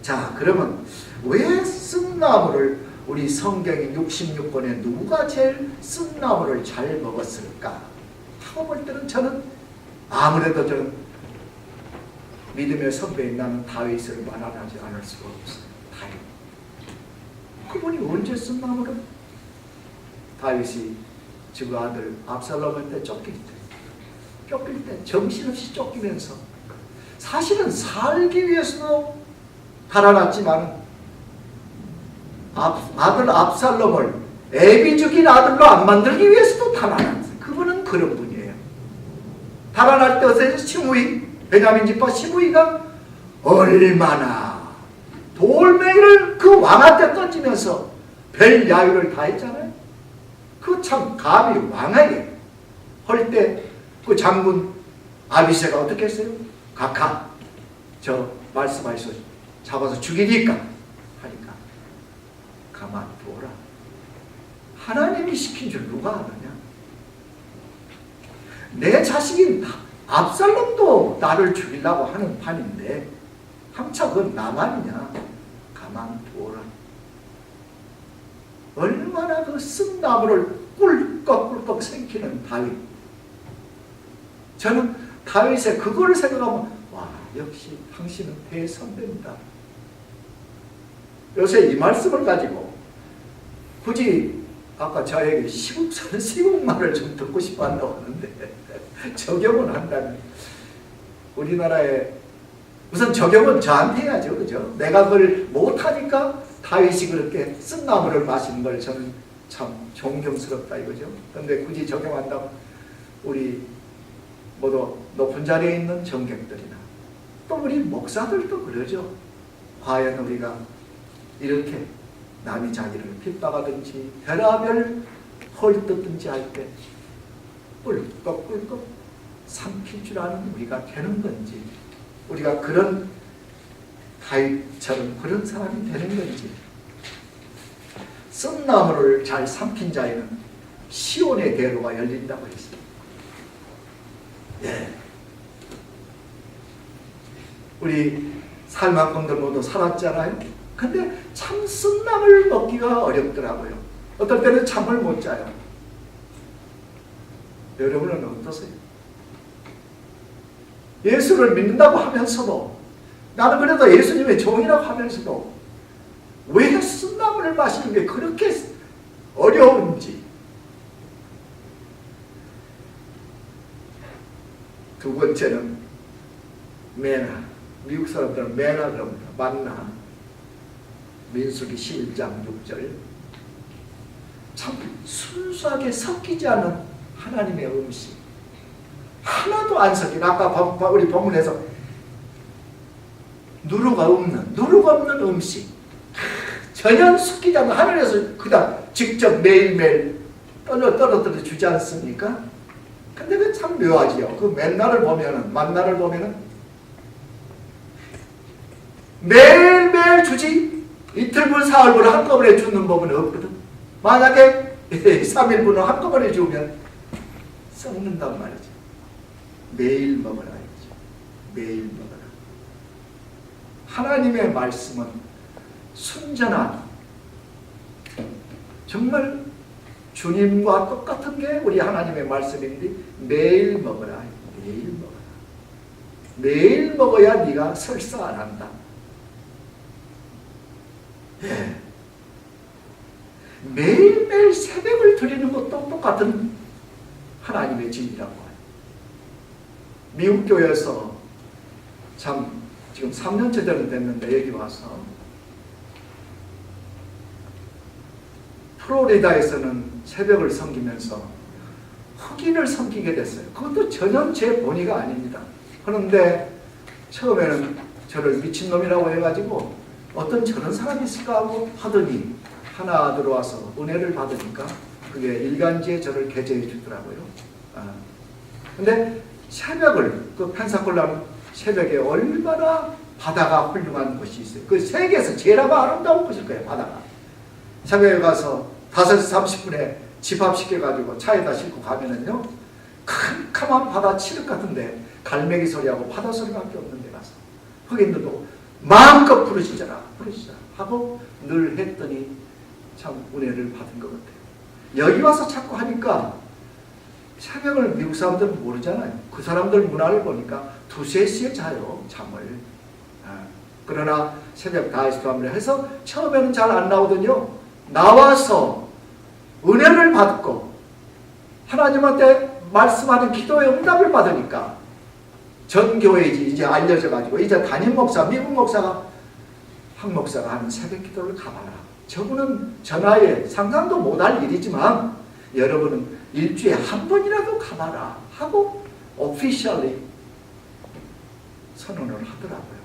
자, 그러면 왜 쓴나무를 우리 성경의 66권에 누가 제일 쓴나무를 잘 먹었을까 하고 볼 때는 저는 아무래도 저는 믿음의 선배인 나는 다윗을 말하지 않을 수가 없어요. 다윗. 그분이 언제 쓴나무를? 다윗이 그 아들 압살롬한테 쫓길 때 정신없이 쫓기면서 사실은 살기 위해서도 달아났지만 아들 압살롬을 애비 죽인 아들로 안 만들기 위해서도 달아났어요. 그분은 그런 분이에요. 달아날 때 어서 시므이, 베냐민 지파 시므이가 얼마나 돌멩이를 그 왕한테 던지면서 별 야유를 다 했잖아요. 그 참 감히 왕에게 할 때 그 장군 아비새가 어떻게 했어요? 각하 저 말씀하셔서 잡아서 죽이니까 하니까 가만 두어라. 하나님이 시킨 줄 누가 아느냐? 내 자식인 압살롬도 나를 죽이려고 하는 판인데 한참 그건 나만이냐? 가만 두어라. 얼마나 그 쓴나무를 꿀꺽꿀꺽 생기는 다윗. 저는 다윗의 그거를 생각하면 와, 역시 당신은 대선배입니다. 요새 이 말씀을 가지고 굳이 아까 저에게 시국말을 좀 듣고 싶어 한다고 하는데 적용을 한다면 우리나라에 우선 적용은 저한테 해야죠. 그죠? 내가 그걸 못하니까 다윗이 그렇게 쓴나무를 마시는 걸 저는 참 존경스럽다 이거죠. 그런데 굳이 적용한다면 우리 모두 높은 자리에 있는 정객들이나 또 우리 목사들도 그러죠. 과연 우리가 이렇게 남이 자기를 핍박하든지 별하별 헐뜯든지 할 때 꿀꺽꿀꺽 삼킬 줄 아는 우리가 되는 건지, 우리가 그런 다윗처럼 그런 사람이 되는 건지. 쓴나무를 잘 삼킨 자에는 시온의 대로가 열린다고 했습니다. 예. 우리 살만큼들 모두 살았잖아요. 근데 참 쓴나물 먹기가 어렵더라고요. 어떨 때는 잠을 못 자요. 여러분은 어떠세요? 예수를 믿는다고 하면서도, 나는 그래도 예수님의 종이라고 하면서도 왜 쓴나물을 마시는 게 그렇게 어려운지. 두 번째는 메나. 미국 사람들은 메나 그럽니다. 만나. 민수기 11장 6절. 참 순수하게 섞이지 않은 하나님의 음식. 하나도 안 섞인, 아까 우리 본문에서 누루가 없는 음식. 전혀 섞이지 않는, 하늘에서 그다 직접 매일매일 떨어뜨려 주지 않습니까? 근데 그 참 묘하지요. 그 맨날을 보면은, 만나를 보면은 매일매일 주지, 이틀분 사흘분 한꺼번에 주는 법은 없거든. 만약에 3일분을 한꺼번에 주면 썩는단 말이죠. 매일 먹어라 이거죠. 매일 먹어라. 하나님의 말씀은 순전한, 정말 주님과 똑같은 게 우리 하나님의 말씀인데 매일 먹어라. 매일 먹어라. 매일 먹어야 네가 설사 안 한다. 예. 매일매일 새벽을 드리는 것도 똑같은 하나님의 진리라고 해요. 미국 교회에서 참 지금 3년째 됐는데 여기 와서 플로리다에서는 새벽을 섬기면서 흑인을 섬기게 됐어요. 그것도 전혀 제 본의가 아닙니다. 그런데 처음에는 저를 미친놈이라고 해가지고 어떤 저런 사람이 있을까 하고 하더니 하나 들어와서 은혜를 받으니까 그게 일간지에 저를 게재해 주더라고요. 근데 새벽을, 그 펜사콜라는 새벽에 얼마나 바다가 훌륭한 곳이 있어요. 그 세계에서 제일 아름다운 곳일 거예요, 바다가. 새벽에 가서 5시 30분에 집합시켜가지고 차에다 싣고 가면은요, 캄캄한 바다 칠흑 같은데 갈매기 소리하고 바다 소리밖에 없는 데 가서 흑인들도 마음껏 부르짖어라 부르짖어라 하고 늘 했더니 참 은혜를 받은 것 같아요. 여기 와서 자꾸 하니까 새벽을 미국 사람들은 모르잖아요. 그 사람들 문화를 보니까 2, 3시에 자요 잠을. 그러나 새벽 다이스토함을 해서 처음에는 잘 안 나오더니요, 나와서 은혜를 받고 하나님한테 말씀하는 기도의 응답을 받으니까 전 교회에 이제 알려져 가지고 이제 담임 목사, 미국 목사가 한 목사가 하는 새벽 기도를 가봐라. 저분은 전화에 상상도 못할 일이지만 여러분은 일주일에 한 번이라도 가봐라 하고 오피셜리 선언을 하더라고요.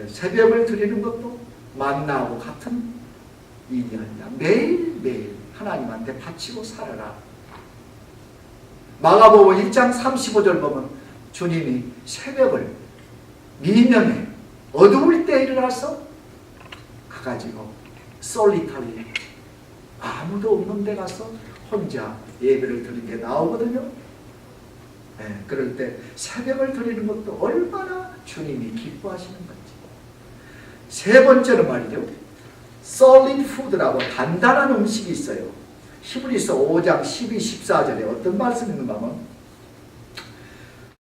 새벽을 드리는 것도 만나고 같은 일이 아니라 매일매일 하나님한테 바치고 살아라. 마가복음 1장 35절 보면 주님이 새벽을 미명에 어두울 때 일어나서 가가지고 솔리타리 아무도 없는 데 가서 혼자 예배를 드리게 나오거든요. 그럴 때 새벽을 드리는 것도 얼마나 주님이 기뻐하시는 건지. 세 번째로 말이죠, solid food라고 단단한 음식이 있어요. 히브리서 5장 12, 14절에 어떤 말씀이 있는가 하면